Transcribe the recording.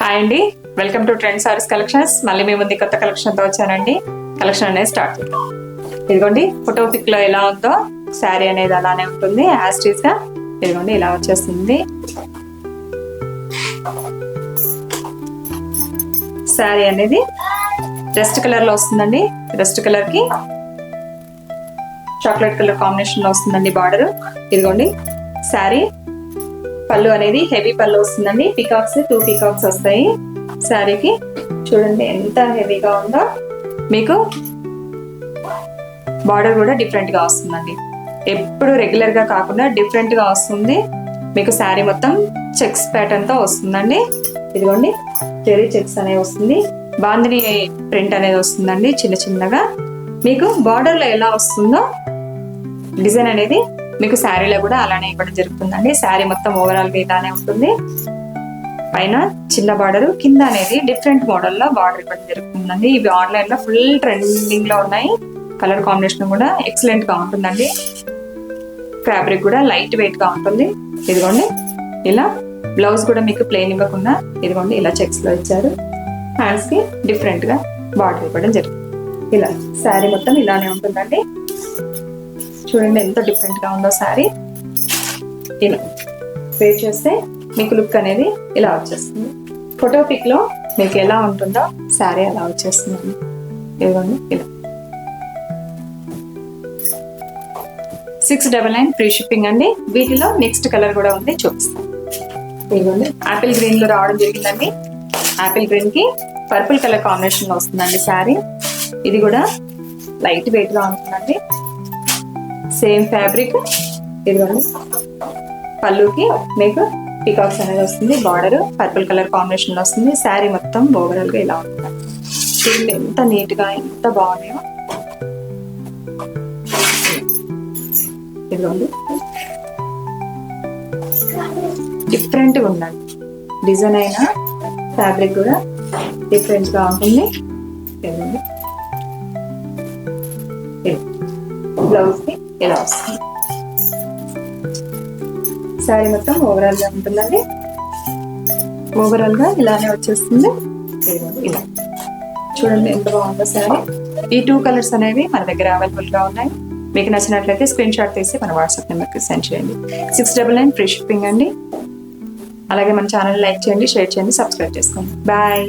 Hi అండి, welcome to trend saris collections. మళ్ళీ మీ ముందు కొత్త కలెక్షన్తో వచ్చానండి. కలెక్షన్ అనేది స్టార్ట్ చేద్దాం. ఇదిగోండి, ఫోటో పిక్ లో ఎలా ఉందో శారీ అనేది అలానే ఉంటుంది యాజ్ టీజ్ గా. ఇదిగోండి ఇలా వచ్చేస్తుంది శారీ అనేది. రెస్ట్ కలర్ లో వస్తుందండి. రెస్ట్ కలర్ కి చాక్లెట్ కలర్ కాంబినేషన్ లో వస్తుందండి బార్డర్. ఇదిగోండి శారీ పళ్ళు అనేది హెవీ పళ్ళు వస్తుందండి. పీకాక్స్ 2 పీకాక్స్ వస్తాయి శారీకి. చూడండి ఎంత హెవీగా ఉందో. మీకు బార్డర్ కూడా డిఫరెంట్ గా వస్తుందండి. ఎప్పుడు రెగ్యులర్ గా కాకుండా డిఫరెంట్ గా వస్తుంది. మీకు శారీ మొత్తం చెక్స్ ప్యాటర్న్ తో వస్తుందండి. ఇదిగోండి జెరీ చెక్స్ అనేవి వస్తుంది. బాందిని ప్రింట్ అనేది వస్తుందండి చిన్న చిన్నగా. మీకు బార్డర్ లో ఎలా వస్తుందో డిజైన్ అనేది మీకు శారీలో కూడా అలానే ఇవ్వడం జరుగుతుందండి. శారీ మొత్తం ఓవరాల్ గా ఇలానే ఉంటుంది. పైన చిన్న బార్డర్, కింద అనేది డిఫరెంట్ మోడల్ లో బార్డర్ ఇవ్వడం జరుగుతుందండి. ఇవి ఆన్లైన్ లో ఫుల్ ట్రెండింగ్ లో ఉన్నాయి. కలర్ కాంబినేషన్ కూడా ఎక్సలెంట్ గా ఉంటుందండి. ఫ్యాబ్రిక్ కూడా లైట్ వెయిట్ గా ఉంటుంది. ఇదిగోండి ఇలా బ్లౌజ్ కూడా మీకు ప్లెయిన్ ఇవ్వకుండా ఇదిగోండి ఇలా చెక్స్ లో ఇచ్చారు. హ్యాండ్స్ కి డిఫరెంట్ గా బార్డర్ ఇవ్వడం జరుగుతుంది. ఇలా శారీ మొత్తం ఇలానే ఉంటుందండి. చూడండి ఎంత డిఫరెంట్ గా ఉందో శారీ. ఇలా వేర్ చేస్తే మీకు లుక్ అనేది ఇలా వచ్చేస్తుంది. ఫోటో పిక్ లో మీకు ఎలా ఉంటుందో శారీ అలా వచ్చేస్తుంది. ఇదిగోండి ఇలా 699 ఫ్రీ షిప్పింగ్ అండి. వీటిలో నెక్స్ట్ కలర్ కూడా ఉంది, చూపిస్తాను. ఇదిగోండి ఆపిల్ గ్రీన్ లో రావడం జరిగిందండి. ఆపిల్ గ్రీన్ కి పర్పుల్ కలర్ కాంబినేషన్ లో వస్తుందండి శారీ. ఇది కూడా లైట్ వెయిట్ గా ఉంటుందండి. Same fabric. ఇదిగోండి పళ్ళుకి మీకు పీకాక్స్ అనేది వస్తుంది. బార్డర్ పర్పుల్ కలర్ కాంబినేషన్ లో వస్తుంది. శారీ మొత్తం ఓవరాల్ గా ఇలా ఉంటుంది. చూడండి ఎంత నీట్ గా ఎంత బాగున్నాయో. ఇదిగోండి డిఫరెంట్ గా ఉందండి. డిజైన్ అయినా ఫ్యాబ్రిక్ కూడా డిఫరెంట్ గా ఉంటుంది. ఇదిగోండి బ్లౌజ్ కి ఇలా వస్తుంది. శారీ మొత్తం ఓవరాల్ గా ఉంటుందండి. ఓవరాల్ గా ఇలానే వచ్చేస్తుంది. ఇలా చూడండి ఎంత బాగుందో శారీ. ఈ 2 కలర్స్ అనేవి మన దగ్గర అవైలబుల్ గా ఉన్నాయి. మీకు నచ్చినట్లయితే స్క్రీన్ షాట్ తీసి మన వాట్సాప్ నెంబర్కి సెండ్ చేయండి. 699 ఫ్రీ షిప్పింగ్ అండి. అలాగే మన ఛానల్ లైక్ చేయండి, షేర్ చేయండి, సబ్స్క్రైబ్ చేసుకోండి. బాయ్.